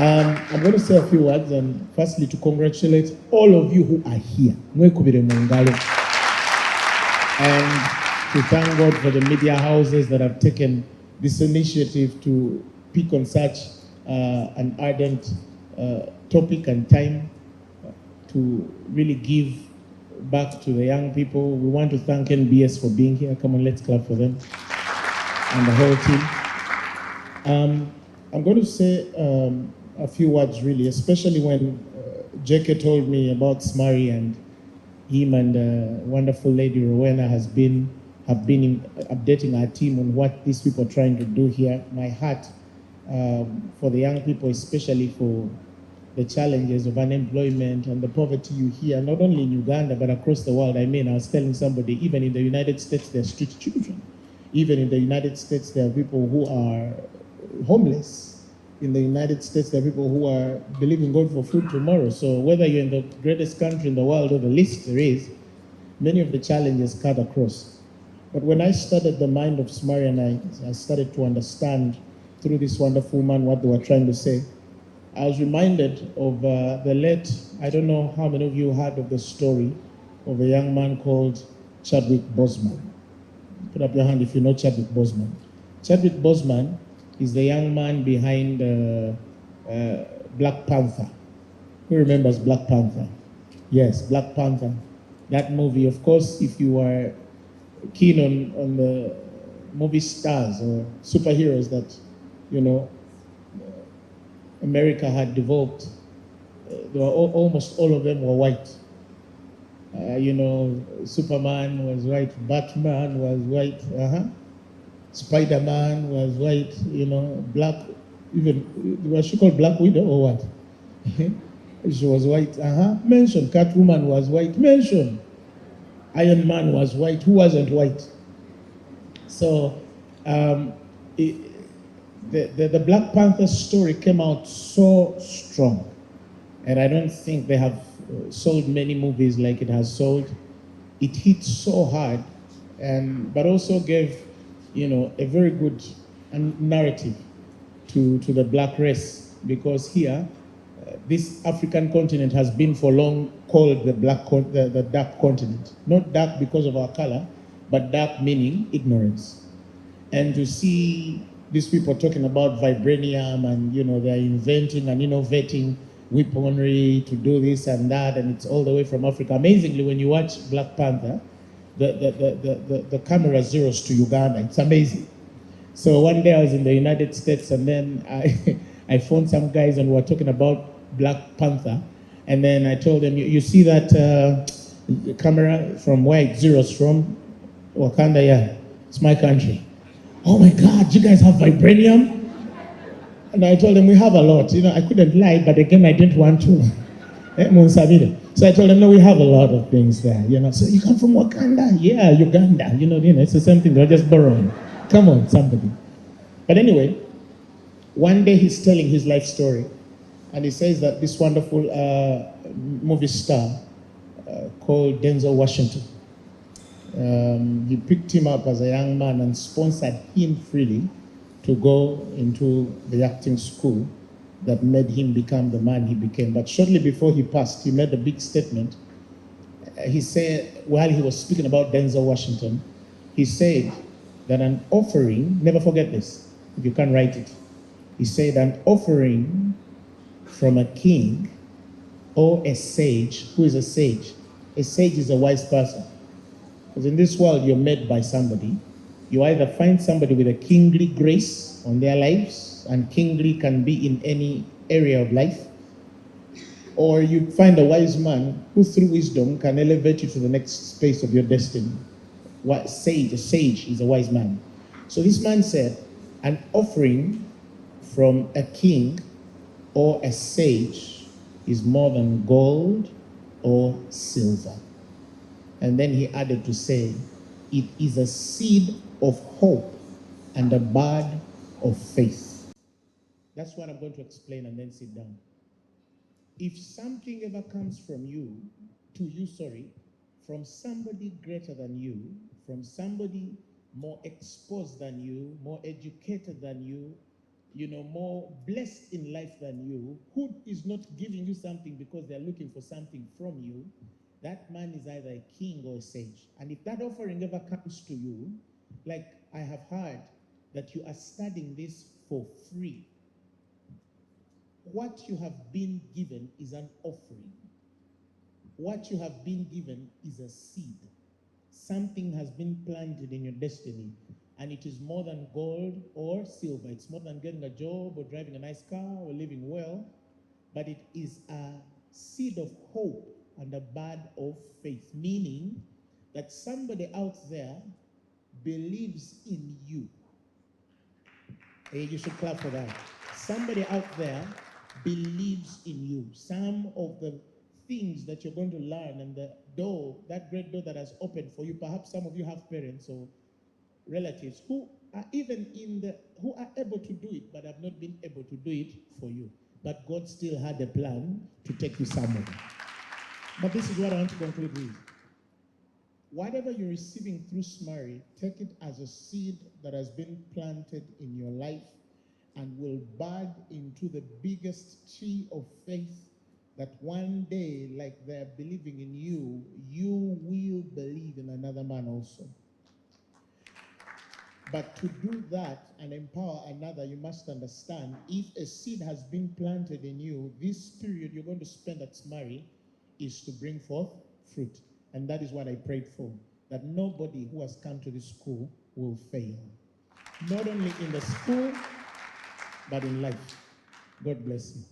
I'm going to say a few words, and firstly to congratulate all of you who are here. Mwekubire mu ngalo. And to thank God for the media houses that have taken this initiative to pick on such an ardent topic and time to really give back to the young people. We want to thank NBS for being here. Come on, let's clap for them and the whole team. I'm going to say a few words really, especially when JK told me about Smari, and him and wonderful lady Rowena have been updating our team on what these people are trying to do here. My heart for the young people, especially for the challenges of unemployment and the poverty you hear, not only in Uganda, but across the world. I mean, I was telling somebody, even in the United States, there are street children. Even in the United States, there are people who are homeless. In the United States, there are people who are believing God for food tomorrow. So whether you're in the greatest country in the world or the least there is, many of the challenges cut across. But when I studied the mind of Smari and I started to understand through this wonderful woman what they were trying to say, I was reminded of the late, I don't know how many of you heard of the story of a young man called Chadwick Bosman. Put up your hand if you know Chadwick Bosman. Chadwick Bosman is the young man behind Black Panther. Who remembers Black Panther? Yes, Black Panther. That movie, of course, if you are keen on the movie stars or superheroes that, you know, America had developed, almost all of them were white. You know, Superman was white, Batman was white, Spider-Man was white, you know, black, even, was she called Black Widow or what? She was white, mention, Catwoman was white, mention, Iron Man was white, who wasn't white? So, the Black Panther story came out so strong, and I don't think they have sold many movies like it has sold. It hit so hard, but also gave, you know, a very good narrative to the black race, because here, this African continent has been for long called the dark continent. Not dark because of our color, but dark meaning ignorance. And to see these people talking about vibranium, and, you know, they're inventing and innovating weaponry to do this and that, and it's all the way from Africa. Amazingly, when you watch Black Panther, the camera zeroes to Uganda. It's amazing. So one day I was in the United States, and then I phoned some guys and we were talking about Black Panther, and then I told them, you see that camera from where it zeroes from? Wakanda, yeah, it's my country. Oh my God, you guys have vibranium? And I told them, we have a lot. You know, I couldn't lie, but again, I didn't want to. So I told them, no, we have a lot of things there. You know, so you come from Wakanda? Yeah, Uganda. You know, it's the same thing. They're just borrowing. Come on, somebody. But anyway, one day he's telling his life story, and he says that this wonderful movie star called Denzal Washington, he picked him up as a young man and sponsored him freely to go into the acting school that made him become the man he became. But shortly before he passed, he made a big statement. He said, while he was speaking about Denzal Washington, he said that an offering, never forget this, if you can write it, he said an offering from a king or a sage. Who is a sage? A sage is a wise person. Because in this world, you're made by somebody. You either find somebody with a kingly grace on their lives, and kingly can be in any area of life, or you find a wise man who through wisdom can elevate you to the next space of your destiny. A sage is a wise man. So this man said, an offering from a king or a sage is more than gold or silver. And then he added to say, it is a seed of hope and a bud of faith. That's what I'm going to explain, and then sit down. If something ever comes from from somebody greater than you, from somebody more exposed than you, more educated than you, more blessed in life than you, who is not giving you something because they're looking for something from you, that man is either a king or a sage. And if that offering ever comes to you, like I have heard that you are studying this for free, what you have been given is an offering. What you have been given is a seed. Something has been planted in your destiny, and it is more than gold or silver. It's more than getting a job or driving a nice car or living well, but it is a seed of hope and a bud of faith, meaning that somebody out there believes in you. Hey, you should clap for that. Somebody out there believes in you. Some of the things that you're going to learn and the door, that great door that has opened for you, perhaps some of you have parents or relatives who are who are able to do it, but have not been able to do it for you. But God still had a plan to take you somewhere. But this is what I want to conclude with. Whatever you're receiving through SMARI, take it as a seed that has been planted in your life and will bud into the biggest tree of faith that one day, like they're believing in you, you will believe in another man also. But to do that and empower another, you must understand, if a seed has been planted in you, this period you're going to spend at SMARI is to bring forth fruit. And that is what I prayed for, that nobody who has come to this school will fail. Not only in the school, but in life. God bless you.